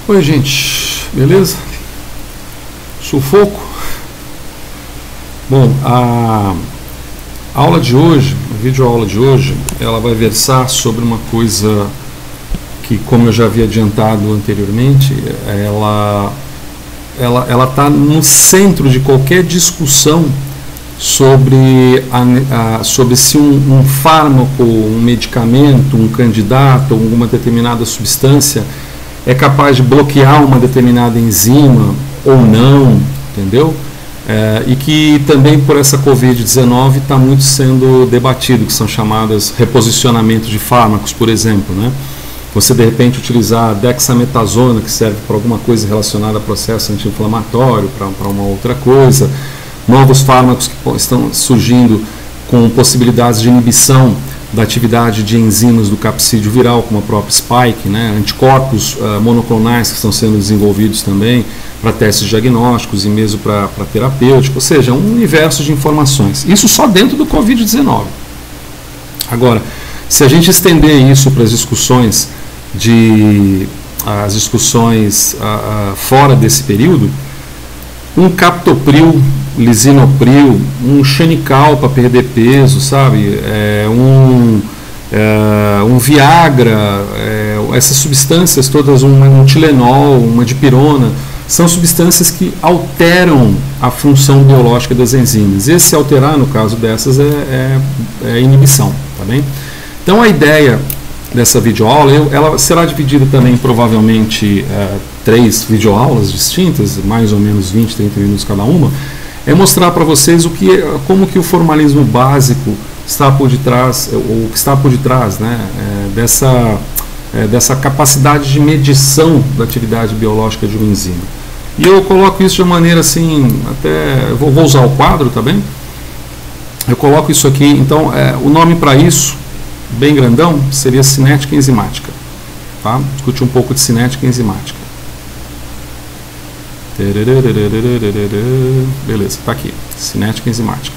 Oi, gente, beleza? Sufoco? Bom, a aula de hoje, a videoaula de hoje, ela vai versar sobre uma coisa que, como eu já havia adiantado anteriormente, ela está no centro de qualquer discussão sobre se um fármaco, um medicamento, um candidato, alguma determinada substância é capaz de bloquear uma determinada enzima ou não, entendeu? E que também por essa Covid-19 está muito sendo debatido, que são chamadas reposicionamentos de fármacos, por exemplo, né? Você de repente utilizar a dexametasona, que serve para alguma coisa relacionada a processo anti-inflamatório, para uma outra coisa, novos fármacos que estão surgindo com possibilidades de inibição da atividade de enzimas do capsídeo viral, como a própria spike, né? Anticorpos monoclonais que estão sendo desenvolvidos também para testes diagnósticos e mesmo para terapêuticos, ou seja, um universo de informações. Isso só dentro do Covid-19. Agora, se a gente estender isso para as discussões fora desse período, um captopril, lisinopril, um xenical para perder peso, sabe? Um Viagra, essas substâncias todas, um Tilenol, uma dipirona, são substâncias que alteram a função biológica das enzimas. Esse alterar, no caso dessas, é inibição, tá bem? Então a ideia dessa videoaula, ela será dividida também provavelmente 3 videoaulas distintas, mais ou menos 20, 30 minutos cada uma, é mostrar para vocês como que o formalismo básico está por detrás, ou que está por detrás, né, dessa capacidade de medição da atividade biológica de uma enzima. E eu coloco isso de uma maneira assim, até eu vou usar o quadro, tá bem? Eu coloco isso aqui, então o nome para isso, bem grandão, seria cinética enzimática. Tá? Discutir um pouco de cinética enzimática. Beleza, está aqui, cinética enzimática.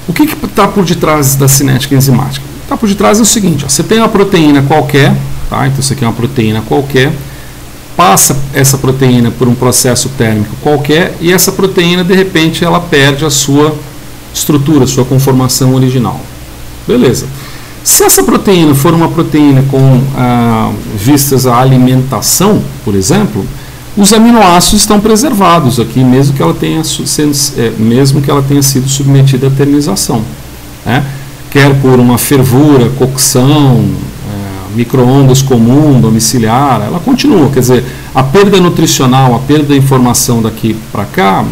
O que está por detrás da cinética enzimática? Está por detrás é o seguinte, ó, você tem uma proteína qualquer, tá? Então isso aqui é uma proteína qualquer, passa essa proteína por um processo térmico qualquer e essa proteína, de repente, ela perde a sua estrutura, a sua conformação original. Beleza. Se essa proteína for uma proteína com vistas à alimentação, por exemplo, os aminoácidos estão preservados aqui, mesmo que ela tenha sido submetida à termização, né? Quer por uma fervura, cocção, micro-ondas comum, domiciliar, ela continua. Quer dizer, a perda nutricional, a perda da informação daqui para cá,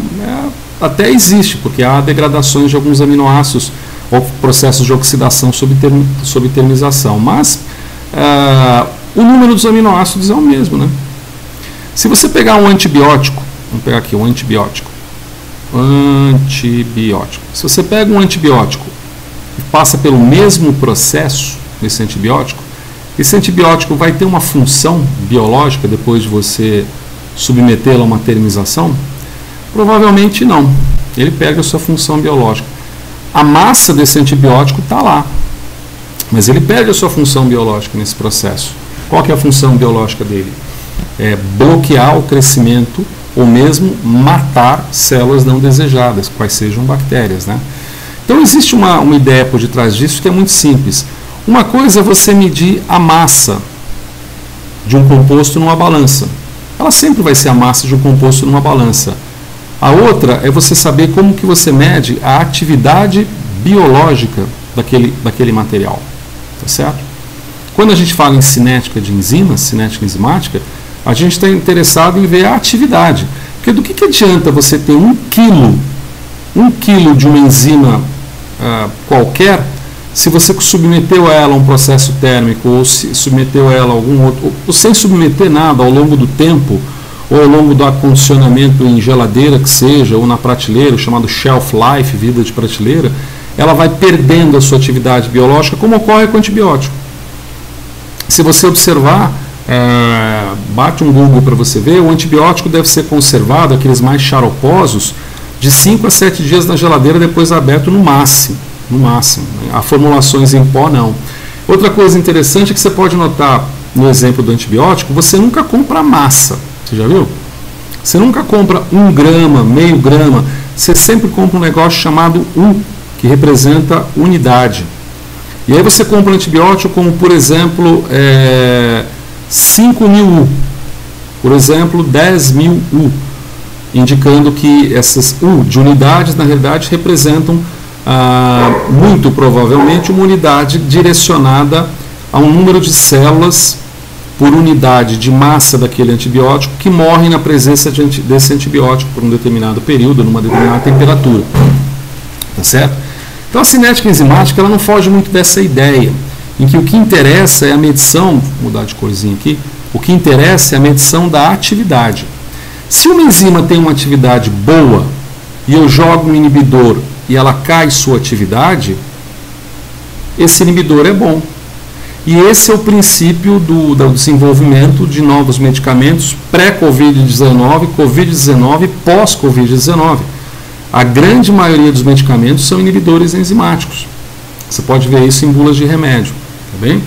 até existe, porque há degradações de alguns aminoácidos ou processos de oxidação sob termização, mas o número dos aminoácidos é o mesmo, né? Se você pegar um antibiótico, vamos pegar aqui um antibiótico. Se você pega um antibiótico e passa pelo mesmo processo desse antibiótico, esse antibiótico vai ter uma função biológica depois de você submetê-lo a uma termização? Provavelmente não. Ele perde a sua função biológica. A massa desse antibiótico está lá, mas ele perde a sua função biológica nesse processo. Qual que é a função biológica dele? É bloquear o crescimento ou mesmo matar células não desejadas, quais sejam bactérias, né? Então existe uma ideia por detrás disso que é muito simples. Uma coisa é você medir a massa de um composto numa balança. Ela sempre vai ser a massa de um composto numa balança. A outra é você saber como que você mede a atividade biológica daquele material. Tá certo? Quando a gente fala em cinética de enzimas, cinética enzimática, a gente está interessado em ver a atividade. Porque do que adianta você ter 1 quilo de uma enzima qualquer, se você submeteu ela a um processo térmico, ou se submeteu ela a algum outro, ou sem submeter nada ao longo do tempo, ou ao longo do acondicionamento em geladeira que seja, ou na prateleira, chamado shelf life, vida de prateleira, ela vai perdendo a sua atividade biológica, como ocorre com o antibiótico. Se você observar, bate um Google para você ver, o antibiótico deve ser conservado, aqueles mais xaroposos, de 5 a 7 dias na geladeira, depois aberto no máximo. Há formulações em pó, não. Outra coisa interessante é que você pode notar no exemplo do antibiótico, você nunca compra a massa. Você já viu? Você nunca compra 1 grama, meio grama. Você sempre compra um negócio chamado U, que representa unidade. E aí você compra um antibiótico como, por exemplo, 5.000 U. Por exemplo, 10.000 U. Indicando que essas U de unidades, na realidade, representam muito provavelmente uma unidade direcionada a um número de células por unidade de massa daquele antibiótico que morrem na presença desse antibiótico por um determinado período, numa determinada temperatura. Tá certo? Então a cinética enzimática ela não foge muito dessa ideia, em que o que interessa é a medição, vou mudar de corzinha aqui, o que interessa é a medição da atividade. Se uma enzima tem uma atividade boa e eu jogo um inibidor e ela cai sua atividade, esse inibidor é bom. E esse é o princípio do desenvolvimento de novos medicamentos pré-Covid-19, Covid-19 e pós-Covid-19. A grande maioria dos medicamentos são inibidores enzimáticos. Você pode ver isso em bulas de remédio. Tá bem?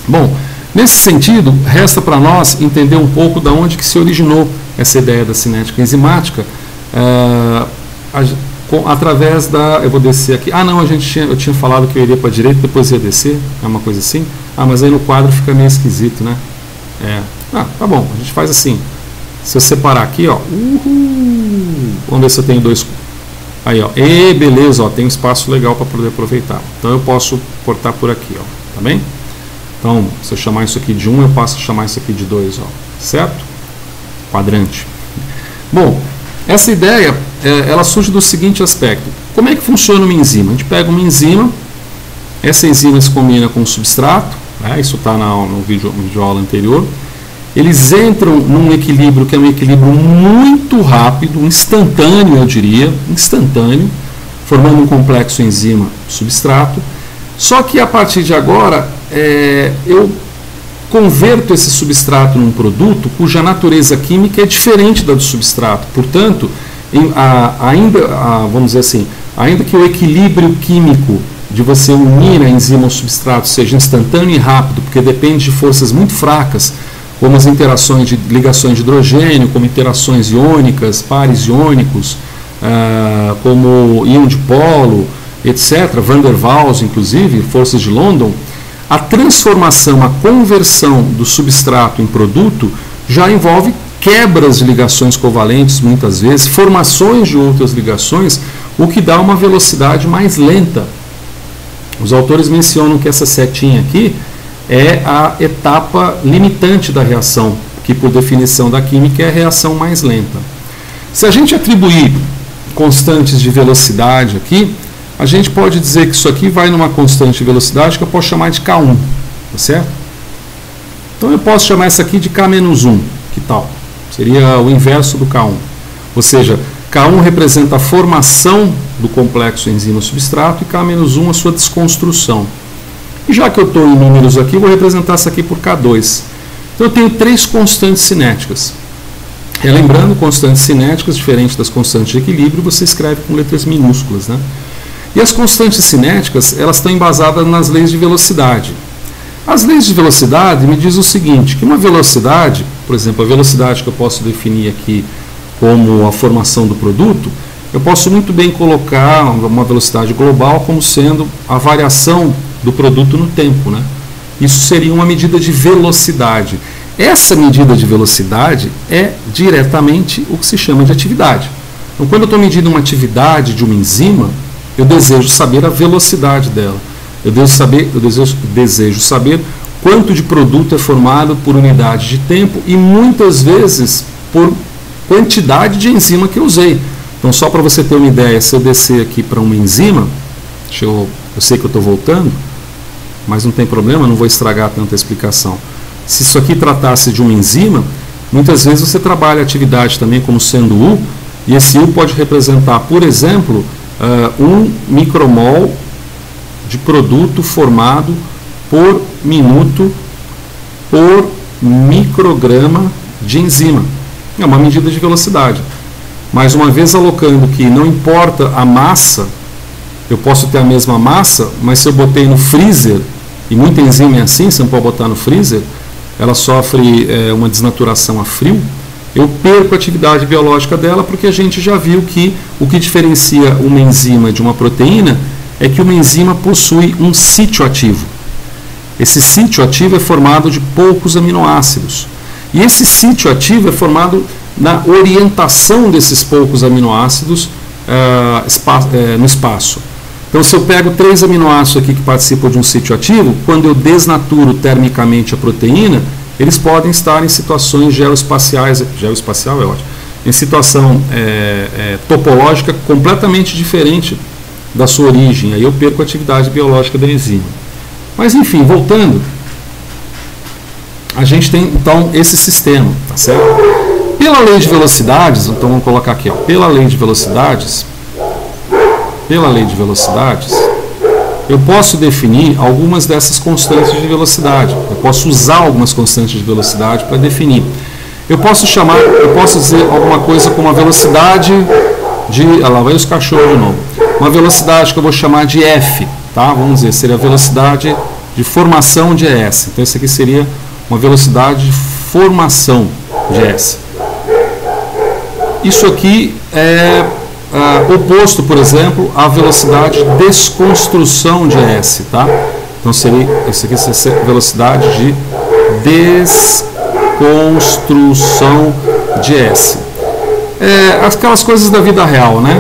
Bom, nesse sentido, resta para nós entender um pouco de onde que se originou essa ideia da cinética enzimática, através da... Eu vou descer aqui. Ah, não, eu tinha falado que eu iria para a direita, depois ia descer. É uma coisa assim? Ah, mas aí no quadro fica meio esquisito, né? Tá bom, a gente faz assim. Se eu separar aqui, ó. Vamos ver se eu tenho dois. Aí, ó. Beleza, ó. Tem um espaço legal para poder aproveitar. Então eu posso cortar por aqui, ó. Tá bem? Então, se eu chamar isso aqui de 1, eu passo a chamar isso aqui de 2, ó. Certo? Quadrante. Bom, essa ideia, ela surge do seguinte aspecto. Como é que funciona uma enzima? A gente pega uma enzima, essa enzima se combina com o substrato, né? Isso está no vídeo aula anterior. Eles entram num equilíbrio que é um equilíbrio muito rápido, instantâneo, eu diria, instantâneo, formando um complexo enzima-substrato. Só que a partir de agora, eu converto esse substrato num produto cuja natureza química é diferente da do substrato. Portanto, vamos dizer assim, ainda que o equilíbrio químico de você unir a enzima ao substrato seja instantâneo e rápido, porque depende de forças muito fracas, como as interações de ligações de hidrogênio, como interações iônicas, pares iônicos, como íon dipolo, etc., Van der Waals, inclusive, forças de London, a transformação, a conversão do substrato em produto já envolve quebras de ligações covalentes, muitas vezes, formações de outras ligações, o que dá uma velocidade mais lenta. Os autores mencionam que essa setinha aqui é a etapa limitante da reação, que por definição da química é a reação mais lenta. Se a gente atribuir constantes de velocidade aqui, a gente pode dizer que isso aqui vai numa constante de velocidade que eu posso chamar de K1, tá certo? Então eu posso chamar essa aqui de K-1, que tal? Seria o inverso do K1. Ou seja, K1 representa a formação do complexo enzima-substrato e K-1 a sua desconstrução. E já que eu estou em números aqui, vou representar isso aqui por K2. Então eu tenho 3 constantes cinéticas. Lembrando, constantes cinéticas, diferente das constantes de equilíbrio, você escreve com letras minúsculas, né? E as constantes cinéticas, elas estão embasadas nas leis de velocidade. As leis de velocidade me dizem o seguinte, que uma velocidade, por exemplo, a velocidade que eu posso definir aqui como a formação do produto, eu posso muito bem colocar uma velocidade global como sendo a variação do produto no tempo, né? Isso seria uma medida de velocidade. Essa medida de velocidade é diretamente o que se chama de atividade. Então, quando eu estou medindo uma atividade de uma enzima, eu desejo saber a velocidade dela. Eu desejo saber quanto de produto é formado por unidade de tempo e muitas vezes por quantidade de enzima que eu usei. Então, só para você ter uma ideia, se eu descer aqui para uma enzima, eu sei que eu estou voltando, mas não tem problema, não vou estragar tanta explicação. Se isso aqui tratasse de uma enzima, muitas vezes você trabalha a atividade também como sendo U, e esse U pode representar, por exemplo, 1 micromol de produto formado por minuto por micrograma de enzima. É uma medida de velocidade. Mais uma vez alocando que não importa a massa, eu posso ter a mesma massa, mas se eu botei no freezer, e muita enzima é assim, você não pode botar no freezer, ela sofre uma desnaturação a frio, eu perco a atividade biológica dela, porque a gente já viu que o que diferencia uma enzima de uma proteína é que uma enzima possui um sítio ativo. Esse sítio ativo é formado de poucos aminoácidos. E esse sítio ativo é formado na orientação desses poucos aminoácidos no espaço. Então, se eu pego 3 aminoácidos aqui que participam de um sítio ativo, quando eu desnaturo termicamente a proteína, eles podem estar em situações geoespaciais, geoespacial é ótimo, em situação topológica completamente diferente da sua origem. Aí eu perco a atividade biológica da enzima. Mas, enfim, voltando, a gente tem, então, esse sistema, tá certo? Pela lei de velocidades, então vamos colocar aqui, ó, pela lei de velocidades, eu posso definir algumas dessas constantes de velocidade. Eu posso usar algumas constantes de velocidade para definir. Eu posso dizer alguma coisa como a velocidade de... Olha lá, vai os cachorros de novo. Uma velocidade que eu vou chamar de F, tá? Vamos dizer, seria a velocidade de formação de S. Então, isso aqui seria uma velocidade de formação de S. Isso aqui é oposto, por exemplo, à velocidade de desconstrução de S, tá? Então, isso aqui seria a velocidade de desconstrução de S. Aquelas coisas da vida real, né?